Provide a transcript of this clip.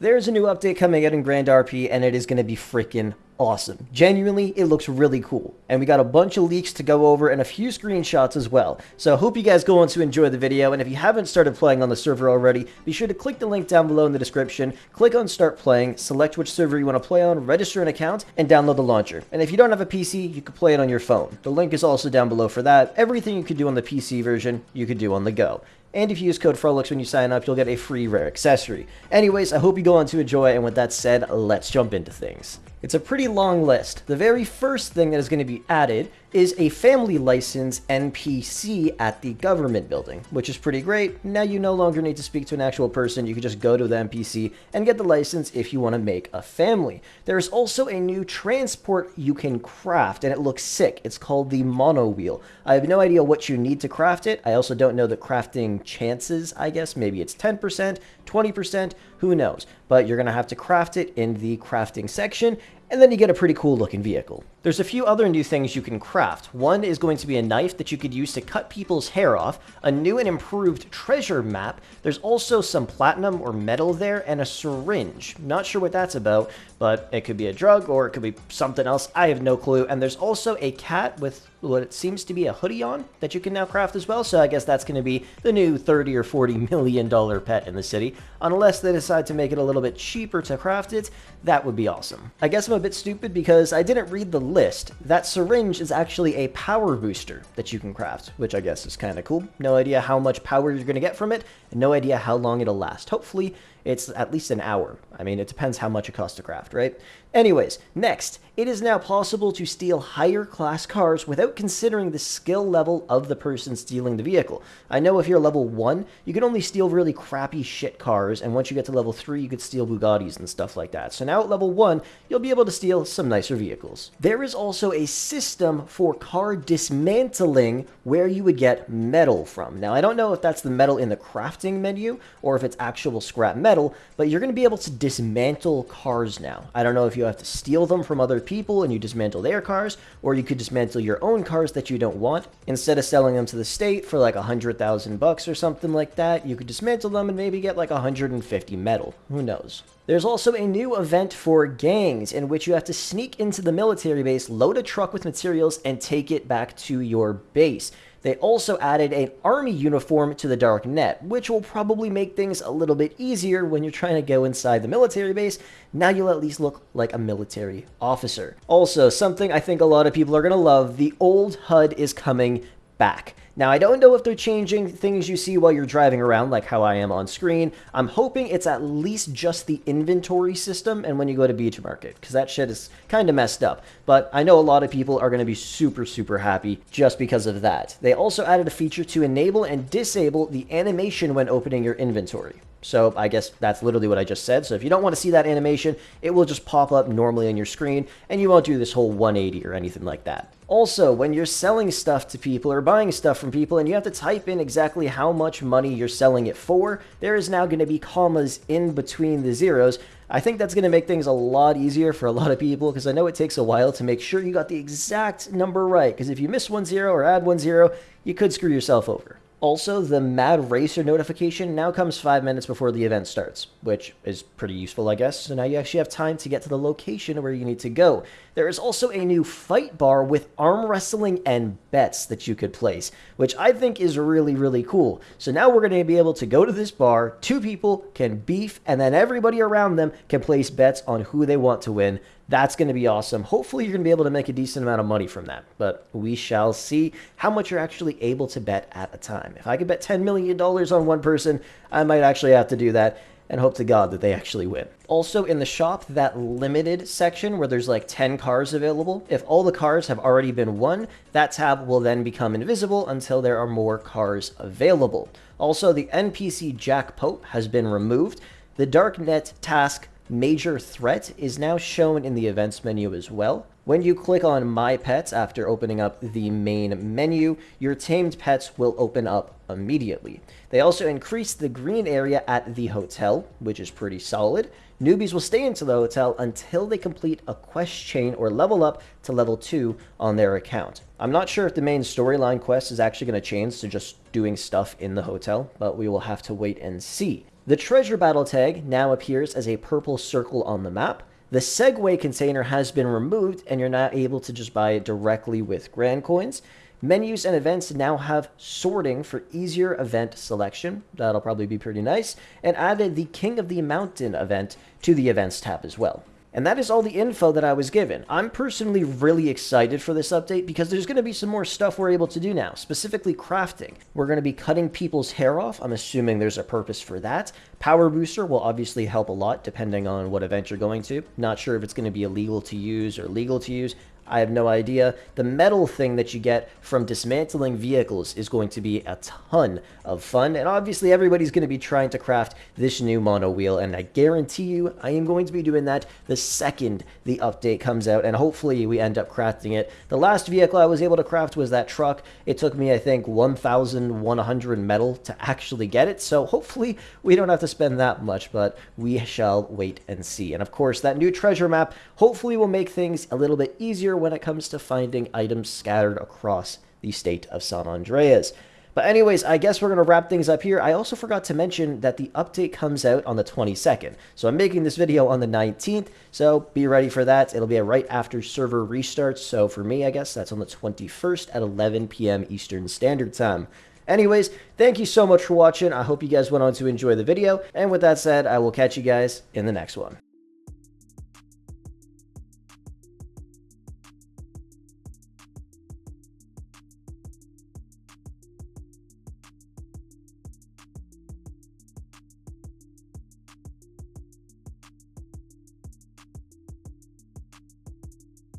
There's a new update coming out in Grand RP, and it is going to be freaking awesome. Genuinely, it looks really cool. And we got a bunch of leaks to go over and a few screenshots as well. So I hope you guys go on to enjoy the video, and if you haven't started playing on the server already, be sure to click the link down below in the description, click on Start Playing, select which server you want to play on, register an account, and download the launcher. And if you don't have a PC, you can play it on your phone. The link is also down below for that. Everything you could do on the PC version, you could do on the go. And if you use code Frolickz when you sign up, you'll get a free rare accessory. Anyways, I hope you go on to enjoy, and with that said, let's jump into things. It's a pretty long list. The very first thing that is going to be added is a family license NPC at the government building, which is pretty great. Now you no longer need to speak to an actual person. You can just go to the NPC and get the license if you want to make a family. There is also a new transport you can craft, and it looks sick. It's called the Mono Wheel. I have no idea what you need to craft it. I also don't know the crafting chances, I guess. Maybe it's 10%, 20%, who knows? But you're going to have to craft it in the crafting section, and then you get a pretty cool looking vehicle. There's a few other new things you can craft. One is going to be a knife that you could use to cut people's hair off, a new and improved treasure map. There's also some platinum or metal there, and a syringe. Not sure what that's about, but it could be a drug or it could be something else. I have no clue. And there's also a cat with what it seems to be a hoodie on that you can now craft as well. So I guess that's going to be the new $30 or $40 million pet in the city. Unless they decide to make it a little bit cheaper to craft it, that would be awesome. I guess I'm a bit stupid because I didn't read the list. That syringe is actually a power booster that you can craft, which I guess is kind of cool. No idea how much power you're going to get from it, and no idea how long it'll last. Hopefully, it's at least an hour. I mean, it depends how much it costs to craft, right? Anyways, next, it is now possible to steal higher class cars without considering the skill level of the person stealing the vehicle. I know if you're level 1, you can only steal really crappy shit cars, and once you get to level 3, you could steal Bugattis and stuff like that. So now at level 1, you'll be able to steal some nicer vehicles. There is also a system for car dismantling where you would get metal from. Now, I don't know if that's the metal in the crafting menu or if it's actual scrap metal, but you're going to be able to dismantle cars now. I don't know if you have to steal them from other people and you dismantle their cars, or you could dismantle your own cars that you don't want. Instead of selling them to the state for like 100,000 bucks or something like that, you could dismantle them and maybe get like 150 metal. Who knows? There's also a new event for gangs in which you have to sneak into the military base, load a truck with materials, and take it back to your base. They also added an army uniform to the dark net, which will probably make things a little bit easier when you're trying to go inside the military base. Now you'll at least look like a military officer. Also, something I think a lot of people are going to love, the old HUD is coming back. Now, I don't know if they're changing things you see while you're driving around, like how I am on screen. I'm hoping it's at least just the inventory system and when you go to Beach Market, because that shit is kind of messed up. But I know a lot of people are going to be super, super happy just because of that. They also added a feature to enable and disable the animation when opening your inventory. So I guess that's literally what I just said. So if you don't want to see that animation, it will just pop up normally on your screen, and you won't do this whole 180 or anything like that. Also, when you're selling stuff to people or buying stuff from people and you have to type in exactly how much money you're selling it for, there is now going to be commas in between the zeros. I think that's going to make things a lot easier for a lot of people, because I know it takes a while to make sure you got the exact number right, because if you miss 1 0 or add 1 0, you could screw yourself over. Also, the Mad Racer notification now comes 5 minutes before the event starts, which is pretty useful, I guess. So now you actually have time to get to the location where you need to go. There is also a new fight bar with arm wrestling and bets that you could place, which I think is really, really cool. So now we're going to be able to go to this bar, 2 people can beef, and then everybody around them can place bets on who they want to win. That's going to be awesome. Hopefully, you're going to be able to make a decent amount of money from that, but we shall see how much you're actually able to bet at a time. If I could bet $10 million on one person, I might actually have to do that and hope to God that they actually win. Also, in the shop, that limited section where there's like 10 cars available, if all the cars have already been won, that tab will then become invisible until there are more cars available. Also, the NPC Jack Pope has been removed. The Darknet task Major Threat is now shown in the events menu as well. When you click on My Pets after opening up the main menu, your tamed pets will open up immediately. They also increased the green area at the hotel, which is pretty solid. Newbies will stay into the hotel until they complete a quest chain or level up to level 2 on their account. I'm not sure if the main storyline quest is actually going to change to just doing stuff in the hotel, but we will have to wait and see. The treasure battle tag now appears as a purple circle on the map. The Segway container has been removed, and you're now able to just buy it directly with Grand Coins. Menus and events now have sorting for easier event selection. That'll probably be pretty nice. And added the King of the Mountain event to the events tab as well. And that is all the info that I was given. I'm personally really excited for this update because there's going to be some more stuff we're able to do now, specifically crafting. We're going to be cutting people's hair off. I'm assuming there's a purpose for that. Power Booster will obviously help a lot depending on what event you're going to. Not sure if it's going to be illegal to use or legal to use. I have no idea. The metal thing that you get from dismantling vehicles is going to be a ton of fun, and obviously everybody's going to be trying to craft this new mono wheel, and I guarantee you I am going to be doing that the second the update comes out, and hopefully we end up crafting it. The last vehicle I was able to craft was that truck. It took me, I think, 1,100 metal to actually get it, so hopefully we don't have to spend that much, but we shall wait and see. And of course, that new treasure map hopefully will make things a little bit easier when it comes to finding items scattered across the state of San Andreas. But anyways, I guess we're going to wrap things up here. I also forgot to mention that the update comes out on the 22nd. So I'm making this video on the 19th, so be ready for that. It'll be right after server restarts. So for me, I guess that's on the 21st at 11 p.m. Eastern Standard Time. Anyways, thank you so much for watching. I hope you guys went on to enjoy the video. And with that said, I will catch you guys in the next one.